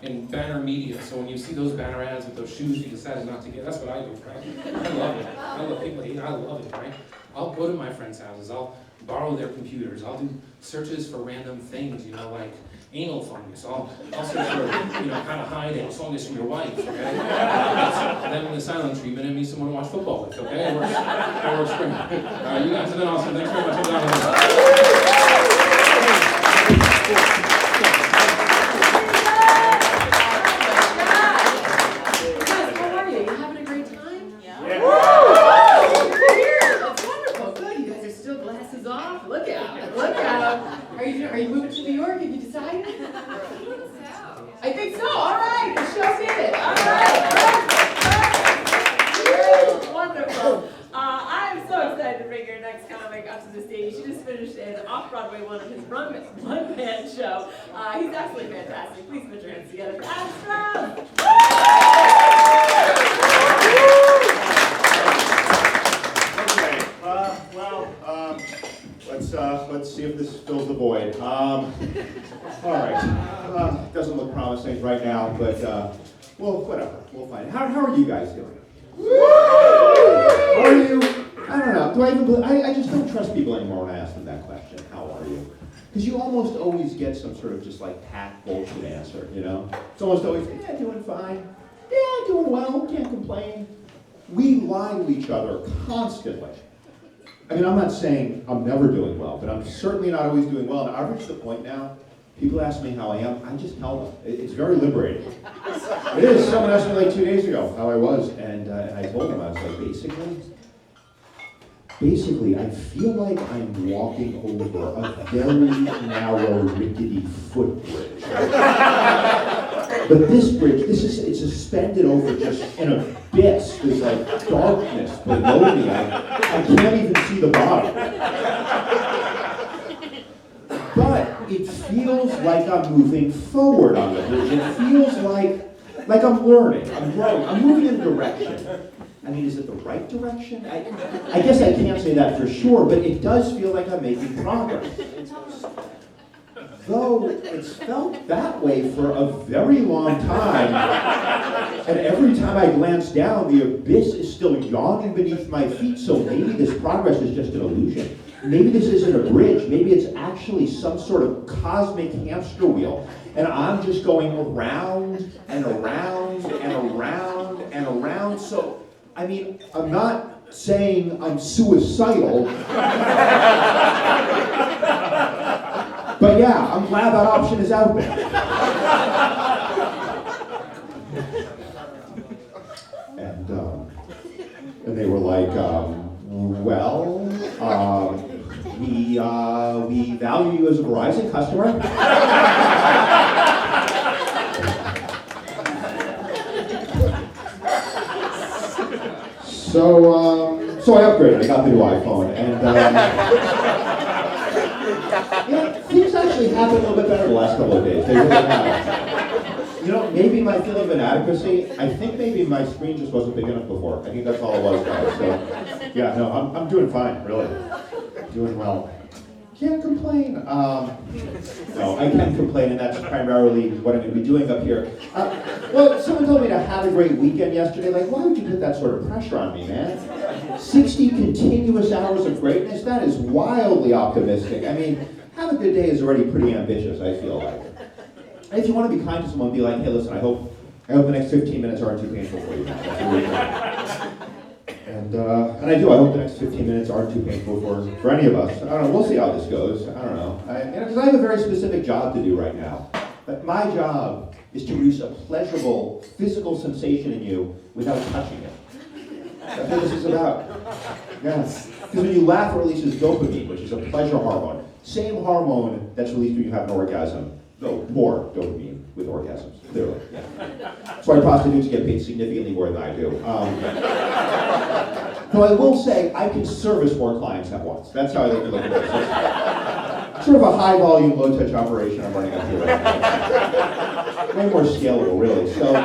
in banner media. So when you see those banner ads with those shoes you decided not to get, that's what I do, right? I love it. I love people, I love it, right? I'll go to my friends' houses, I'll borrow their computers, I'll do searches for random things, like anal fungus. I'll search for, kind of hide anal fungus from your wife, okay? And then when the silent treatment, it means someone to watch football with, okay? It works great. You guys have been awesome. Thanks very much. Are you moving to New York? Have you decided? I think so. All right. The show did it. All right. Wonderful. I am so excited to bring your next comic up to the stage. He just finished an off-Broadway one of his one-man show. He's absolutely fantastic. Please put your hands together for Adam Stroud. Let's see if this fills the void. All right. Doesn't look promising right now, but well, whatever. We'll find it. How are you guys doing? Are you? I don't know. Do I even? I just don't trust people anymore when I ask them that question. How are you? Because you almost always get some sort of just like pat bullshit answer. It's almost always, yeah, doing fine. Yeah, doing well. Can't complain. We lie to each other constantly. I mean, I'm not saying I'm never doing well, but I'm certainly not always doing well. And I've reached the point now, people ask me how I am, I just tell them. It's very liberating. It is. Someone asked me like 2 days ago how I was, and I told them, I was like, basically, I feel like I'm walking over a very narrow, rickety footbridge. But this bridge, it's suspended over just an abyss. There's like darkness below me. I can't even see the bottom. But it feels like I'm moving forward on the bridge. It feels like I'm learning, I'm growing, I'm moving in a direction. I mean, is it the right direction? I guess I can't say that for sure, but it does feel like I'm making progress. Though it's felt that way for a very long time, and every time I glance down, the abyss is still yawning beneath my feet, so maybe this progress is just an illusion. Maybe this isn't a bridge, maybe it's actually some sort of cosmic hamster wheel, and I'm just going around and around and around and around, so, I mean, I'm not saying I'm suicidal, but yeah, I'm glad that option is out there. And they were like, we value you as a Verizon customer. So I upgraded. I got the new iPhone, and things actually happened a little bit better the last couple of days. They really have. Maybe my feeling of inadequacy, I think maybe my screen just wasn't big enough before. I think that's all it was, guys. So, yeah, no, I'm doing fine, really. Doing well. Can't complain. No, I can complain, and that's primarily what I'm going to be doing up here. Well, someone told me to have a great weekend yesterday. Like, why would you put that sort of pressure on me, man? 60 continuous hours of greatness? That is wildly optimistic. I mean, have a good day is already pretty ambitious, I feel like. And if you want to be kind to someone, be like, hey, listen, I hope the next 15 minutes aren't too painful for you. And I do. I hope the next 15 minutes aren't too painful for any of us. I don't know. We'll see how this goes. I don't know. Because I have a very specific job to do right now. But my job is to produce a pleasurable physical sensation in you without touching it. That's what this is about. Yes. Because when you laugh, it releases dopamine, which is a pleasure hormone. Same hormone that's released when you have an orgasm. No, more dopamine with orgasms, clearly. Yeah. That's why prostitutes get paid significantly more than I do. Though I will say, I can service more clients at once. That's how I like to look at this. It's sort of a high-volume, low-touch operation I'm running up here right now. Way more scalable, really. So,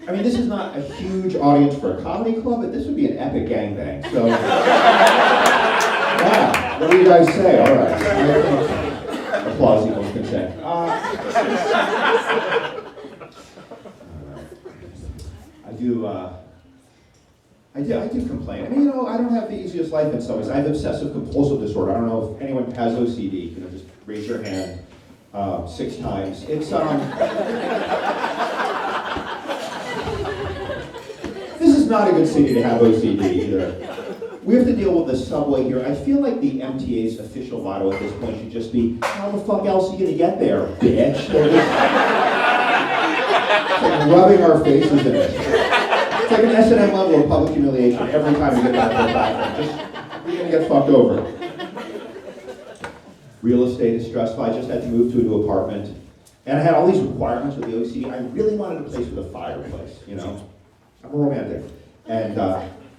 I mean, this is not a huge audience for a comedy club, but this would be an epic gangbang. So, yeah, what do you guys say? All right. Applause equals consent. I do complain. I mean, I don't have the easiest life in some ways. I have obsessive compulsive disorder. I don't know if anyone has OCD. Just raise your hand 6 times. It's This is not a good city to have OCD either. We have to deal with the subway here. I feel like the MTA's official motto at this point should just be, how the fuck else are you gonna get there, bitch? It's like rubbing our faces in it. It's like an S&M level of public humiliation every time we get back to the platform. Just, we're gonna get fucked over. Real estate is stressful. I just had to move to a new apartment. And I had all these requirements with the OCD. I really wanted a place with a fireplace, I'm a romantic. And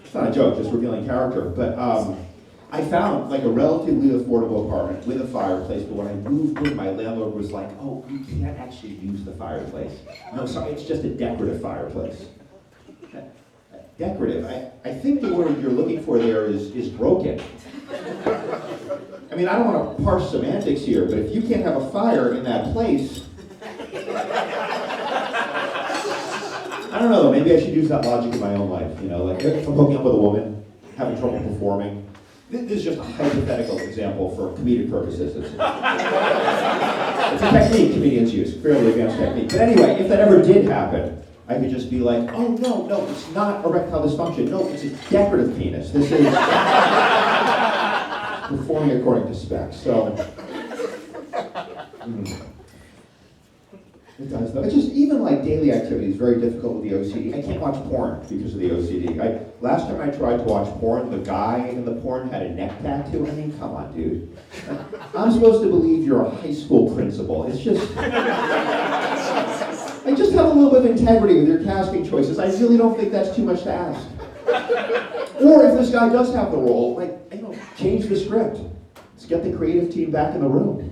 it's not a joke, just revealing character. But I found like a relatively affordable apartment with a fireplace, but when I moved in, my landlord was like, oh, you can't actually use the fireplace. No, sorry, it's just a decorative fireplace. Decorative, I think the word you're looking for there is broken. I mean, I don't want to parse semantics here, but if you can't have a fire in that place, I don't know, maybe I should use that logic in my own life, like if I'm hooking up with a woman, having trouble performing. This is just a hypothetical example for comedic purposes. It's a technique comedians use, fairly advanced technique. But anyway, if that ever did happen, I could just be like, oh no, it's not erectile dysfunction. No, it's a decorative penis. This is performing according to specs. So, it does though. It's just even like daily activity is very difficult with the OCD. I can't watch porn because of the OCD. Last time I tried to watch porn, the guy in the porn had a neck tattoo. I mean, come on, dude. I'm supposed to believe you're a high school principal. It's just, I just have a little bit of integrity with your casting choices. I really don't think that's too much to ask. Or if this guy does have the role, change the script. Let's get the creative team back in the room.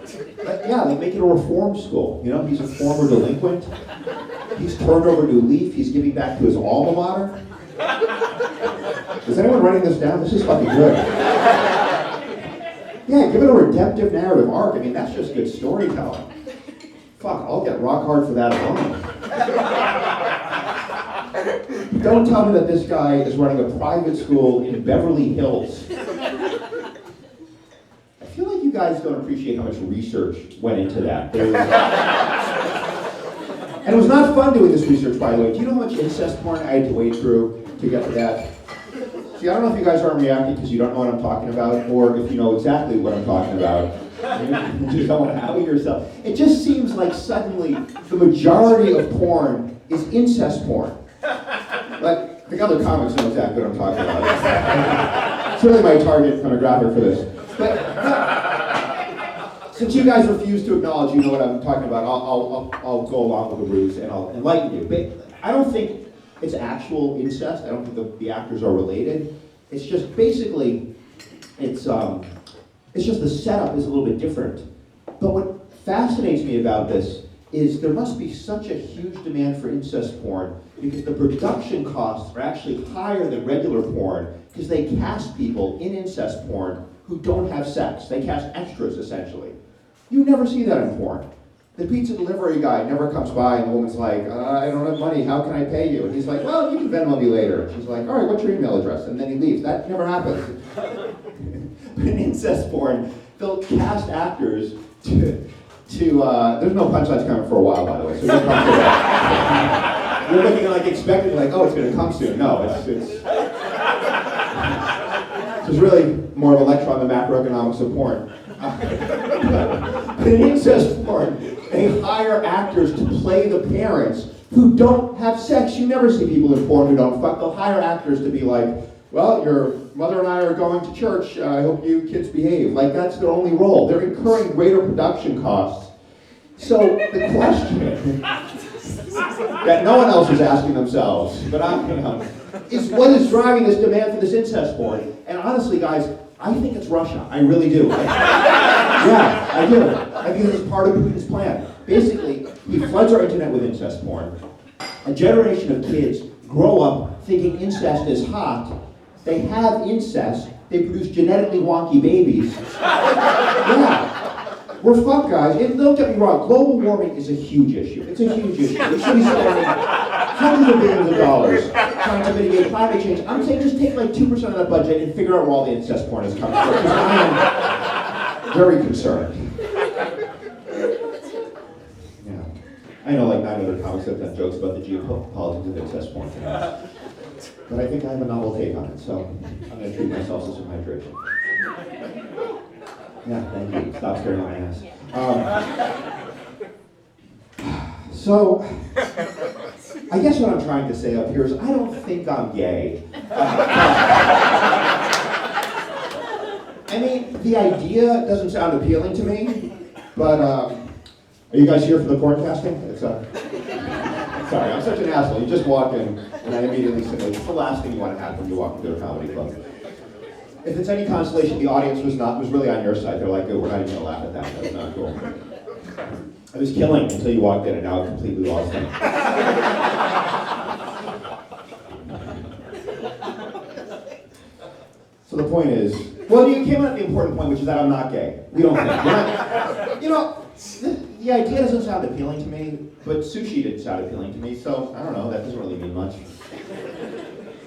Make it a reform school. He's a former delinquent. He's turned over a new leaf. He's giving back to his alma mater. Is anyone writing this down? This is fucking good. Yeah, give it a redemptive narrative arc. I mean, that's just good storytelling. Fuck, I'll get rock hard for that alone. Don't tell me that this guy is running a private school in Beverly Hills. I feel like you guys don't appreciate how much research went into that. And it was not fun doing this research, by the way. Do you know how much incest porn I had to wade through to get to that? See, I don't know if you guys aren't reacting because you don't know what I'm talking about, or if you know exactly what I'm talking about. You just don't want to out yourself. It just seems like suddenly the majority of porn is incest porn. Like, the other comics know exactly what I'm talking about. It's really my target demographic for this. But since you guys refuse to acknowledge you know what I'm talking about, I'll go along with the ruse and I'll enlighten you. But I don't think it's actual incest. I don't think the actors are related. It's just basically, it's just the setup is a little bit different. But what fascinates me about this is there must be such a huge demand for incest porn because the production costs are actually higher than regular porn because they cast people in incest porn who don't have sex. They cast extras, essentially. You never see that in porn. The pizza delivery guy never comes by and the woman's like, I don't have money, how can I pay you? And he's like, well, you can Venmo me later. And she's like, all right, what's your email address? And then he leaves. That never happens. But in incest porn, they'll cast actors to there's no punchlines coming for a while, by the way, so don't come to that. You're looking like expecting, like, oh, it's going to come soon. No, it's really more of a lecture on the macroeconomics of porn. In incest porn, they hire actors to play the parents who don't have sex. You never see people in porn who don't fuck. They'll hire actors to be like, well, your mother and I are going to church. I hope you kids behave. Like, that's their only role. They're incurring greater production costs. So the question that no one else is asking themselves, but is what is driving this demand for this incest porn? And honestly, guys, I think it's Russia. I really do. Yeah, I do. I think this is part of Putin's plan. Basically, he floods our internet with incest porn. A generation of kids grow up thinking incest is hot. They have incest. They produce genetically wonky babies. Yeah. We're fucked, guys. And don't get me wrong, global warming is a huge issue. It's a huge issue. We should be spending hundreds of billions of dollars trying to mitigate climate change. I'm saying just take like 2% of the budget and figure out where all the incest porn is coming from, because I am very concerned. Yeah. I know like 9 other comics have done jokes about the geopolitics of incest porn. But I think I have a novel take on it, so I'm going to treat myself to some hydration. Yeah, thank you. Stop staring at my ass. So, I guess what I'm trying to say up here is I don't think I'm gay. I mean, the idea doesn't sound appealing to me, but are you guys here for the porn casting? Sorry, I'm such an asshole. You just walk in, and I immediately say, it's the last thing you want to have when you walk into a comedy club. If it's any consolation, the audience was really on your side. They're like, oh, we're not even going to laugh at that. That's not cool. I was killing until you walked in, and now I've completely lost it. So the point is, well, you came at the important point, which is that I'm not gay. We don't think. You know, the idea doesn't sound appealing to me, but sushi didn't sound appealing to me, so I don't know, that doesn't really mean much.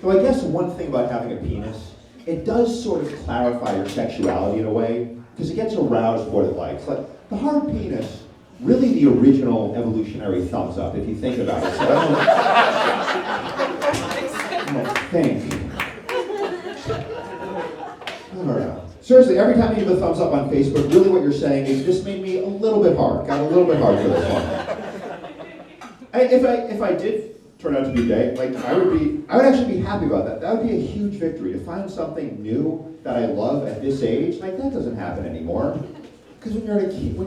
So I guess one thing about having a penis, it does sort of clarify your sexuality in a way, because it gets aroused what it likes. Like, the hard penis, really the original evolutionary thumbs up, if you think about it. So I don't think. I don't know. Seriously, every time you give a thumbs up on Facebook, really what you're saying is, this made me a little bit hard. Got a little bit hard for this one. If I did turn out to be gay, like I would actually be happy about that. That would be a huge victory, to find something new that I love at this age. Like, that doesn't happen anymore. Because when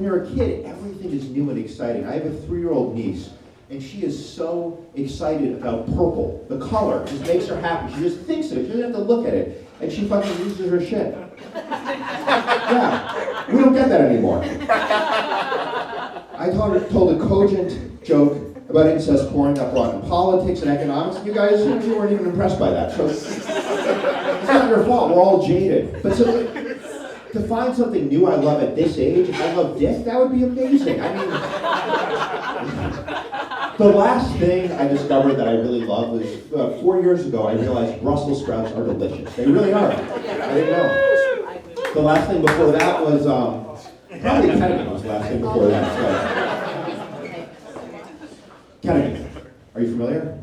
you're a kid, everything is new and exciting. I have a 3-year-old niece, and she is so excited about purple. The color just makes her happy. She just thinks of it. She doesn't have to look at it, and she fucking loses her shit. Yeah, we don't get that anymore. I told a cogent joke about incest porn that brought in politics and economics. You guys, you weren't even impressed by that. So it's not your fault. We're all jaded. But so to find something new I love at this age, if I love dick, that would be amazing. I mean, the last thing I discovered that I really love was 4 years ago. I realized Brussels sprouts are delicious. They really are. I didn't know. The last thing before that was probably ketamine was the last thing before that. So. Ketamine. Are you familiar?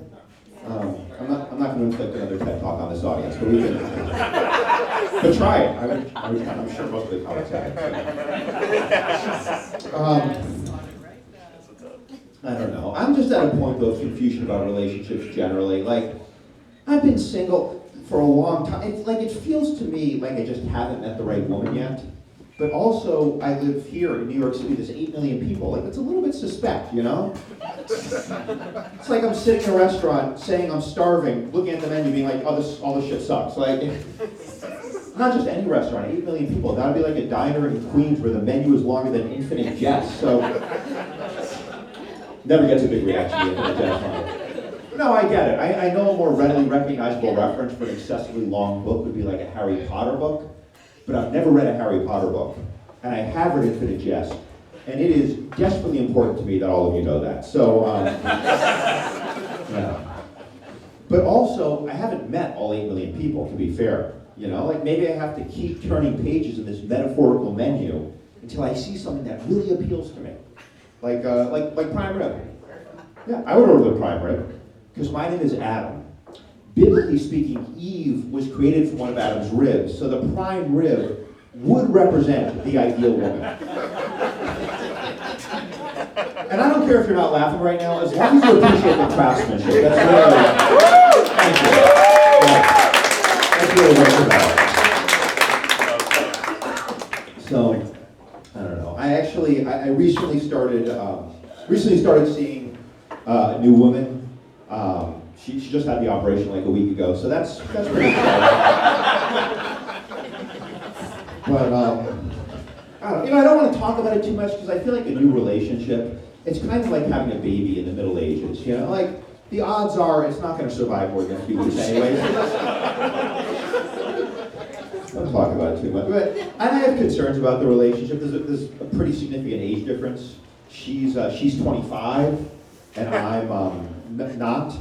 I'm not going to inflict another TED Talk on this audience, but we can. But try it. I'm sure most of the comics have it. I don't know. I'm just at a point though of confusion about relationships generally. Like, I've been single for a long time. It feels to me like I just haven't met the right woman yet. But also, I live here in New York City. There's 8 million people. Like, it's a little bit suspect, you know? It's like I'm sitting in a restaurant saying I'm starving, looking at the menu, being like, oh, all this shit sucks. Like, not just any restaurant, 8 million people. That would be like a diner in Queens where the menu is longer than Infinite Jest. So, never gets a big reaction to Infinite Jest. No, I get it. I know a more readily recognizable reference for an excessively long book would be like a Harry Potter book. But I've never read a Harry Potter book, and I have read Infinite Jest, and it is desperately important to me that all of you know that. So, yeah. But also, I haven't met all 8 million people, to be fair. You know, like maybe I have to keep turning pages in this metaphorical menu until I see something that really appeals to me, like prime rib. Yeah, I would order the prime rib because my name is Adam. Biblically speaking, Eve was created from one of Adam's ribs, so the prime rib would represent the ideal woman. And I don't care if you're not laughing right now, as long as you appreciate the craftsmanship. That's really, thank you. Yeah. That's really what it's about. So, I don't know. I recently started seeing a new woman. She just had the operation like a week ago, so that's pretty exciting. But I don't want to talk about it too much because I feel like a new relationship, it's kind of like having a baby in the Middle Ages. You know, like the odds are it's not going to survive more than a few weeks anyway. So Don't talk about it too much. But I have concerns about the relationship. There's a pretty significant age difference. She's 25, and I'm not.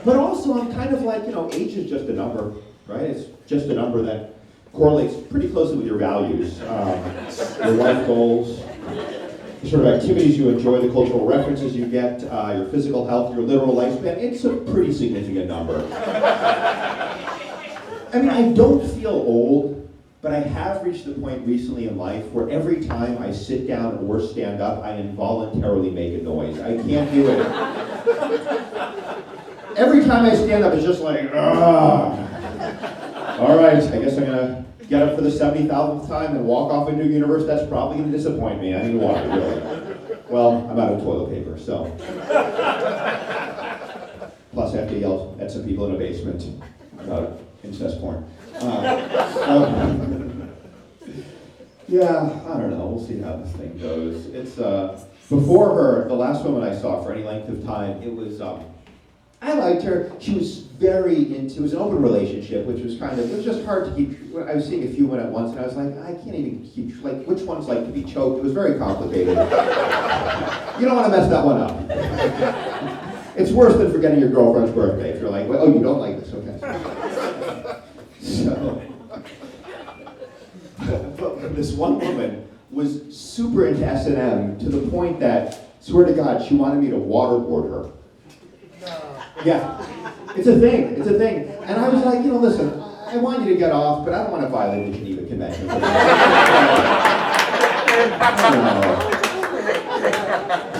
But also, I'm kind of like, age is just a number, right? It's just a number that correlates pretty closely with your values, your life goals, the sort of activities you enjoy, the cultural references you get, your physical health, your literal lifespan. It's a pretty significant number. I mean, I don't feel old, but I have reached the point recently in life where every time I sit down or stand up, I involuntarily make a noise. I can't do it. Every time I stand up, it's just like, ugh. All right, I guess I'm gonna get up for the 70,000th time and walk off into the universe. That's probably gonna disappoint me. I need water, really. Well, I'm out of toilet paper, so. Plus, I have to yell at some people in a basement about incest porn. Yeah, I don't know. We'll see how this thing goes. It's before her, the last woman I saw for any length of time, it was. I liked her. She was very into. It was an open relationship, which was it was just hard to keep. I was seeing a few women at once, and I was like, I can't even keep. Like, which one's like to be choked? It was very complicated. You don't want to mess that one up. It's worse than forgetting your girlfriend's birthday. If you're like, well, oh, you don't like this, okay. So, but this one woman was super into S&M to the point that, swear to God, she wanted me to waterboard her. Yeah, it's a thing, And I was like, listen, I want you to get off, but I don't want to violate the Geneva Convention.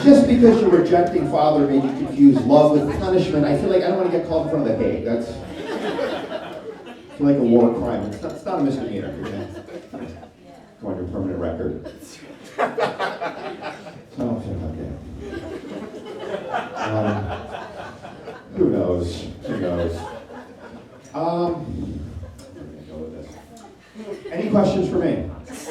Just because you're rejecting father made you confuse love with punishment, I feel like I don't want to get called in front of the Hague. That's I feel like a war crime. It's not a misdemeanor. You're going to go on your permanent record. So I don't feel about that. Who knows? Where am I going to go with this? Any questions for me? Yes,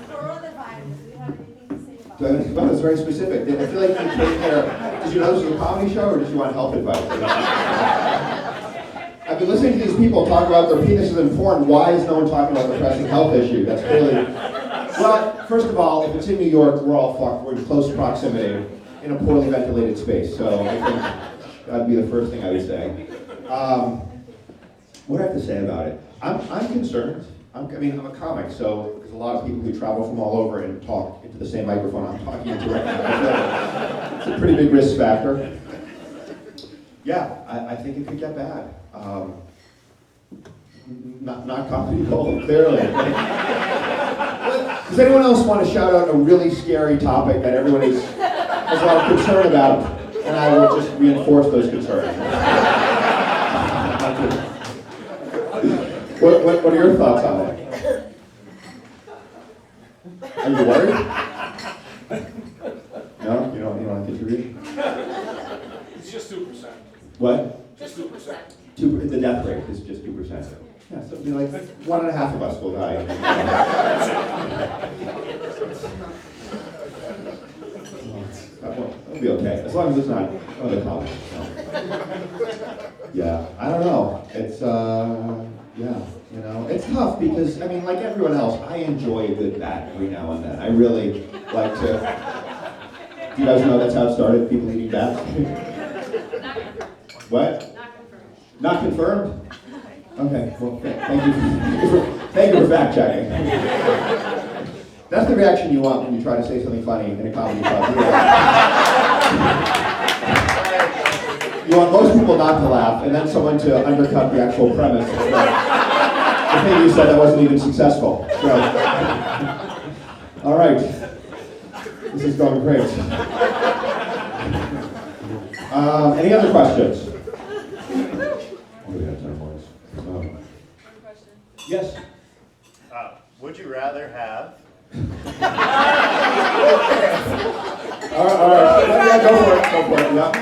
coronavirus. Do you have anything to say about it? Well, it's very specific. I feel like you came here. Did you know this was a comedy show, or did you want health advice? I've been listening to these people talk about their penises in porn. Why is no one talking about the pressing health issue? That's really... Well, first of all, if it's in New York, we're all fucked. We're in close proximity in a poorly ventilated space. So I think that'd be the first thing I would say. What do I have to say about it? I'm concerned. I'm a comic, so there's a lot of people who travel from all over and talk into the same microphone I'm talking into right now. It's a pretty big risk factor. Yeah, I think it could get bad. Not comedy gold, clearly. Does anyone else want to shout out a really scary topic that everyone has a lot of concern about? And I will just reinforce those concerns. What are your thoughts on that? Are you worried? No? You don't want to contribute? It's just 2%. What? Just 2%. The death rate is just 2%. Yeah, so it'd be like 1.5 of us will die. It'll be okay, as long as it's not other comments. No. Yeah, I don't know. It's it's tough because like everyone else, I enjoy a good bat every now and then. I really like to. Do you guys know that's how it started? People eating bats. What? Not confirmed. Okay. Well, thank you for fact checking. That's the reaction you want when you try to say something funny in a comedy club. You want most people not to laugh, and then someone to undercut the actual premise. The thing you said that wasn't even successful. So, all right. This is going great. Any other questions? What do we have time for this? Yes. Would you rather have? All right. Yeah, go for it. Yeah.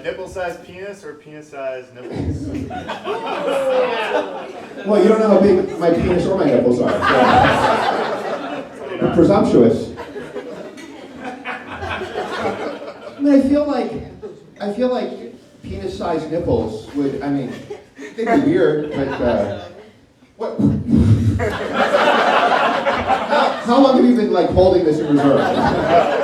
Nipple-sized penis or penis-sized nipples? Well, you don't know how big my penis or my nipples are. So. You're presumptuous. I feel like penis-sized nipples would. Things are weird, but what? How long have you been like holding this in reserve?